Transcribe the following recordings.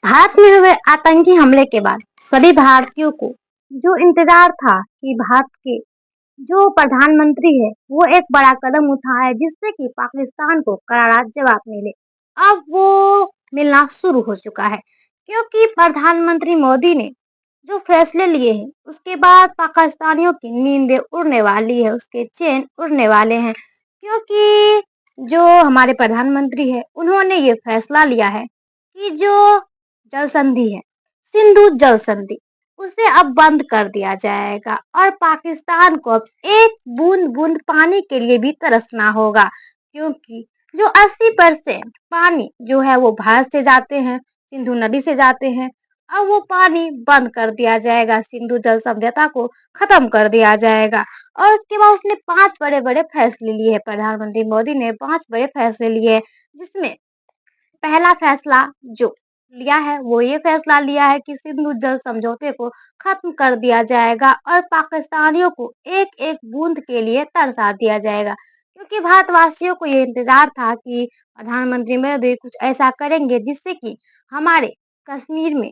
भारत में हुए आतंकी हमले के बाद सभी भारतीयों को जो इंतजार था कि भारत के जो प्रधानमंत्री है वो एक बड़ा कदम उठाए जिससे कि पाकिस्तान को करारा जवाब मिले। अब वो मिलना शुरू हो चुका है क्योंकि प्रधानमंत्री मोदी ने जो फैसले लिए हैं उसके बाद पाकिस्तानियों की नींदें उड़ने वाली है, उसके चैन उड़ने वाले हैं क्योंकि जो हमारे प्रधानमंत्री है उन्होंने ये फैसला लिया है कि जो जल संधि है, सिंधु जल संधि, उसे अब बंद कर दिया जाएगा और पाकिस्तान को अब एक बूंद-बूंद पानी के लिए भी तरसना होगा क्योंकि जो 80% पानी जो है वो भारत से जाते हैं, सिंधु नदी से जाते हैं। अब वो पानी बंद कर दिया जाएगा, सिंधु जल समझौता को खत्म कर दिया जाएगा और उसके बाद उसने 5 बड़े-बड़े फैसले लिए हैं, प्रधानमंत्री मोदी ने 5 बड़े फैसले लिए हैं, जिसमें पहला फैसला जो लिया है वो ये फैसला लिया है कि सिंधु जल समझौते को खत्म कर दिया जाएगा और पाकिस्तानियों को एक-एक बूंद के लिए तरसा दिया जाएगा। क्योंकि भारतवासियों को ये इंतजार था कि प्रधानमंत्री मोदी कुछ ऐसा करेंगे जिससे कि हमारे कश्मीर में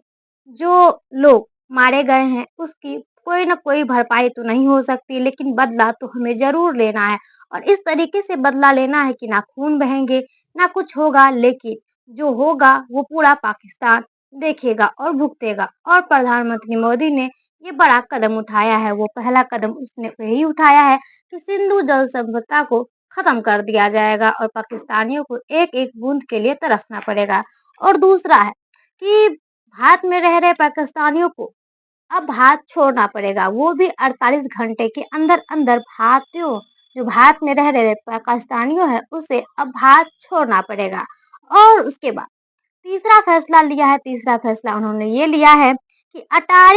जो लोग मारे गए हैं उसकी कोई न कोई भरपाई तो नहीं हो सकती लेकिन बदला तो हमें ज़रूर लेना है और इस तरीके से बदला लेना है कि ना खून बहेंगे, ना कुछ होगा लेकिन जो होगा वो पूरा पाकिस्तान देखेगा और भुगतेगा और प्रधानमंत्री मोदी ने ये बड़ा कदम उठाया है। वो पहला कदम उसने यही उठाया है कि सिंधु जल समझौता को खत्म कर दिया जाएगा और पाकिस्तानियों को एक-एक बूंद के लिए तरसना पड़ेगा। और दूसरा है कि भारत में रह रहे पाकिस्तानियों को अब भारत छोड़ना पड़ेगा, वो भी 48 घंटे के अंदर-अंदर भारतीयों जो भारत में रह रहे पाकिस्तानियों हैं उसे अब भारत छोड़ना पड़ेगा। और उसके बाद तीसरा फैसला उन्होंने ये लिया है कि अटारी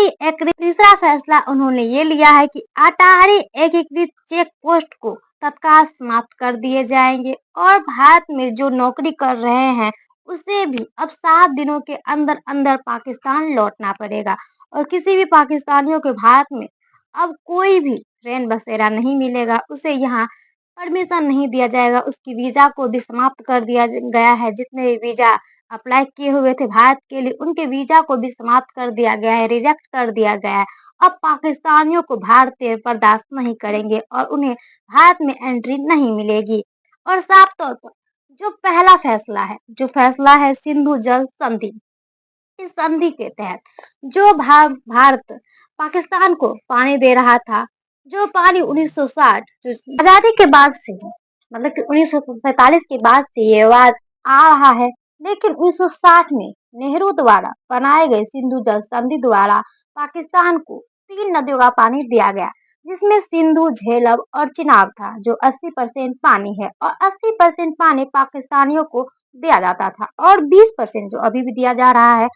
एकीकृत चेक पोस्ट को तत्काल समाप्त कर दिए जाएंगे और भारत में जो नौकरी कर रहे हैं उसे भी अब 7 दिनों के अंदर-अंदर पाकिस्तान लौटना पड़ेगा और किसी भी पाकिस्तानियों के भारत में अब कोई भी रैन बसेरा नहीं मिलेगा, उसे यहाँ परमिशन नहीं दिया जाएगा, उसकी वीज़ा को भी समाप्त कर दिया गया है। जितने भी वीज़ा अप्लाई किए हुए थे भारत के लिए, उनके वीज़ा को भी समाप्त कर दिया गया है, रिजेक्ट कर दिया गया है। अब पाकिस्तानियों को भारतीय बर्दाश्त नहीं करेंगे और उन्हें भारत में एंट्री नहीं मिलेगी। और साफ तौर पर जो पहला फैसला है, जो फैसला है सिंधु जल संधि, इस संधि के तहत जो भारत पाकिस्तान को पानी दे रहा था, जो पानी 1960 जो आज़ादी के बाद से मतलब कि 1947 के बाद से ये विवाद आ रहा है, लेकिन 1960 में नेहरू द्वारा बनाए गए सिंधु जल संधि द्वारा पाकिस्तान को 3 नदियों का पानी दिया गया, जिसमें सिंधु, झेलम और चिनाब था, जो 80% पानी है और 80% पानी पाकिस्तानियों को दिया जाता था और 20% जो अभी भी दिया जा रहा है,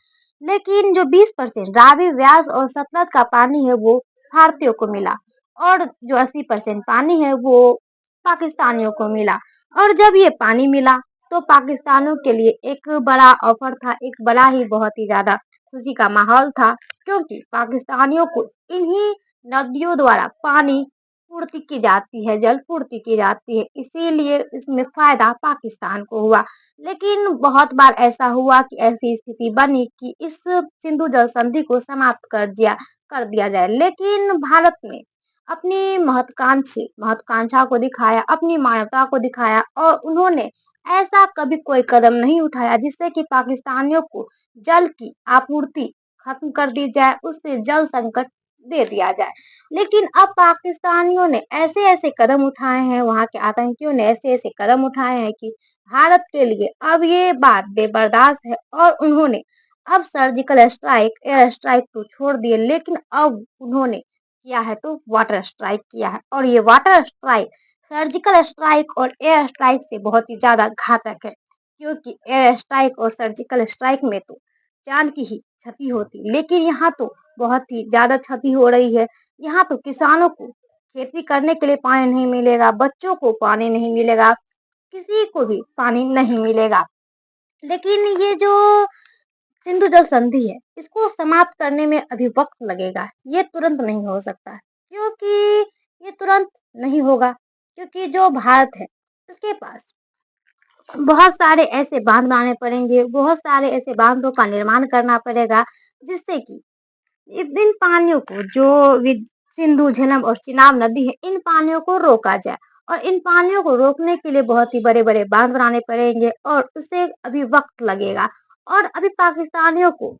लेकिन जो 20% रावी, व्यास और सतलज का पानी है वो भारतीयों को मिला और जो 80% पानी है वो पाकिस्तानियों को मिला। और जब ये पानी मिला तो पाकिस्तानियों के लिए एक बड़ा ऑफर था, एक बड़ा ही बहुत ही ज़्यादा खुशी का माहौल था क्योंकि पाकिस्तानियों को इन्हीं नदियों द्वारा पानी पूर्ति की जाती है, जल पूर्ति की जाती है, इसीलिए इसमें फ़ायदा पाकिस्तान को हुआ। लेकिन बहुत बार ऐसा हुआ कि ऐसी स्थिति बनी कि इस सिंधु जल संधि को समाप्त कर दिया जाए। लेकिन भारत ने अपनी महत्वाकांक्षा को दिखाया, अपनी मानवता को दिखाया और उन्होंने ऐसा कभी कोई कदम नहीं उठाया जिससे कि पाकिस्तानियों को जल की आपूर्ति खत्म कर दी जाए, उससे जल संकट दे दिया जाए। लेकिन अब पाकिस्तानियों ने ऐसे-ऐसे कदम उठाए हैं, वहाँ के आतंकियों ने ऐसे-ऐसे कदम उठाए हैं कि भारत के लिए अब ये बात बेबर्दाश्त है और उन्होंने अब सर्जिकल स्ट्राइक, एयर स्ट्राइक तो छोड़ दिए लेकिन अब उन्होंने किया है तो वाटर स्ट्राइक किया है और ये वाटर स्ट्राइक सर्जिकल स्ट्राइक और एयर स्ट्राइक से बहुत ही ज़्यादा घातक है क्योंकि एयर स्ट्राइक और सर्जिकल स्ट्राइक में तो जान की ही क्षति होती, लेकिन यहाँ तो बहुत ही ज़्यादा क्षति हो रही है। यहाँ तो किसानों को खेती करने के लिए पानी नहीं मिलेगा, बच्चों को पानी नहीं मिलेगा, किसी को भी पानी नहीं मिलेगा। लेकिन ये जो सिंधु जल संधि है, इसको समाप्त करने में अभी वक़्त लगेगा, ये तुरंत नहीं हो सकता है, क्योंकि ये तुरंत नहीं होगा, क्योंकि जो भारत है, उसके पास बहुत सारे ऐसे बाँध बनाने पड़ेंगे, बहुत सारे ऐसे बाँधों का निर्माण करना पड़ेगा, जिससे कि इन पानियों को जो सिंधु, झेलम और चिनाब नदी है, इन पानियों को रोका जाए और इन पानियों को रोकने के लिए बहुत ही बड़े-बड़े बाँध बनाने पड़ेंगे और उसे अभी वक़्त लगेगा और अभी पाकिस्तानियों को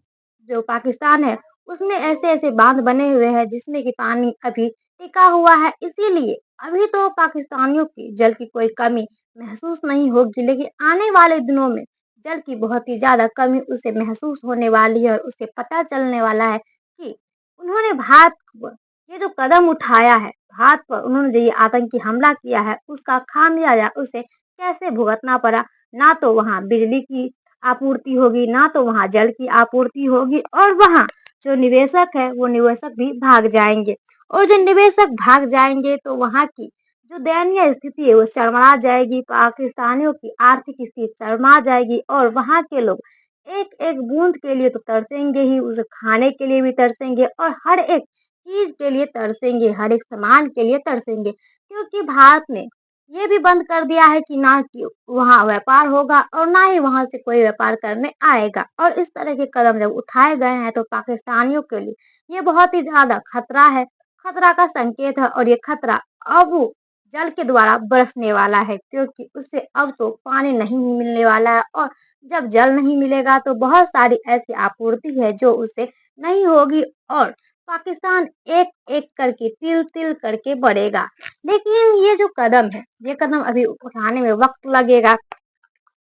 जो पाकिस्तान है, उसमें ऐसे-ऐसे बाँध बने हुए हैं जिसमें कि पानी अभी टिका हुआ है। इसीलिए अभी तो पाकिस्तानियों की जल की कोई कमी महसूस नहीं होगी, लेकिन आने वाले दिनों में जल की बहुत ही ज़्यादा कमी उसे महसूस होने वाली है और उसे पता चलने वाला है कि उन्होंने भारत पर ये जो कदम उठाया है, भारत पर उन्होंने जो ये आतंकी हमला किया है, उसका खामियाजा उसे कैसे भुगतना पड़ा। ना तो वहाँ बिजली की आपूर्ति होगी, ना तो वहाँ जल की आपूर्ति होगी और वहाँ जो निवेशक है, वो निवेशक भी भाग जाएँगे और जो निवेशक भाग जाएँगे तो वहाँ की जो दयनीय स्थिति है, वो चरमरा जाएगी, पाकिस्तानियों की आर्थिक स्थिति चरमरा जाएगी और वहाँ के लोग एक-एक बूँद के लिए तो तरसेंगे ही, उसे खाने के लिए भी तरसेंगे और हर एक चीज़ के लिए तरसेंगे, हर एक सामान के लिए तरसेंगे। क्योंकि भारत ने ये भी बंद कर दिया है कि ना कि वहाँ व्यापार होगा और ना ही वहाँ से कोई व्यापार करने आएगा और इस तरह के कदम जब उठाए गए हैं, तो पाकिस्तानियों के लिए ये बहुत ही ज़्यादा खतरा है, खतरा का संकेत है और ये खतरा अब जल के द्वारा बरसने वाला है क्योंकि उससे अब तो पानी नहीं ही मिलने वाला है और जब जल नहीं मिलेगा तो बहुत सारी ऐसी आपूर्ति है जो उसे नहीं होगी और पाकिस्तान एक-एक करके तिल-तिल करके बढ़ेगा। लेकिन ये जो कदम है, ये कदम अभी उठाने में वक़्त लगेगा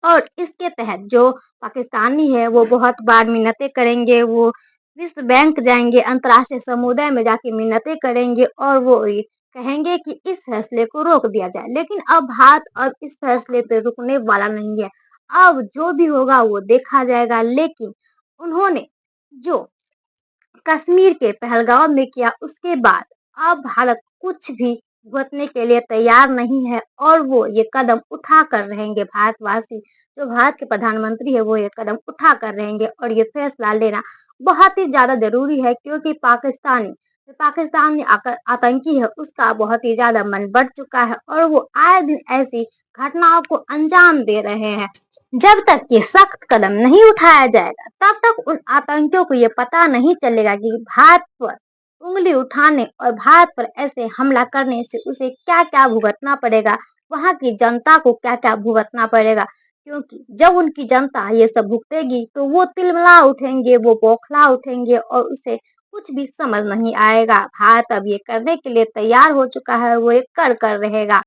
और इसके तहत जो पाकिस्तानी है वो बहुत बार मिन्नतें करेंगे, वो विश्व बैंक जाएँगे, अंतर्राष्ट्रीय समुदाय में जाके मिन्नतें करेंगे और वो ये कहेंगे कि इस फैसले को रोक दिया जाए। लेकिन अब भारत अब इस फैसले पे रुकने वाला नहीं है। अब जो भी होगा वो देखा जाएगा लेकिन उन्होंने जो कश्मीर के पहलगाम में किया उसके बाद अब भारत कुछ भी भुगतने के लिए तैयार नहीं है और वो ये कदम उठा कर रहेंगे भारतवासी जो भारत के प्रधानमंत्री है वो ये कदम उठा कर रहेंगे और ये फैसला लेना बहुत ही ज़्यादा ज़रूरी है क्योंकि पाकिस्तानी आतंकी है उसका बहुत ही ज़्यादा मन बढ़ चुका है और वो आए दिन ऐसी घटनाओं को अंजाम दे रहे हैं। जब तक ये सख्त कदम नहीं उठाया जाएगा, तब तक उन आतंकियों को ये पता नहीं चलेगा कि भारत पर उँगली उठाने और भारत पर ऐसे हमला करने से उसे क्या-क्या भुगतना पड़ेगा, वहाँ की जनता को क्या-क्या भुगतना पड़ेगा। क्योंकि जब उनकी जनता ये सब भुगतेगी, तो वो तिलमिला उठेंगे, वो बौखला उठेंगे और उसे कुछ भी समझ नहीं आएगा। भारत अब ये करने के लिए तैयार हो चुका है, वो ये कर रहेगा।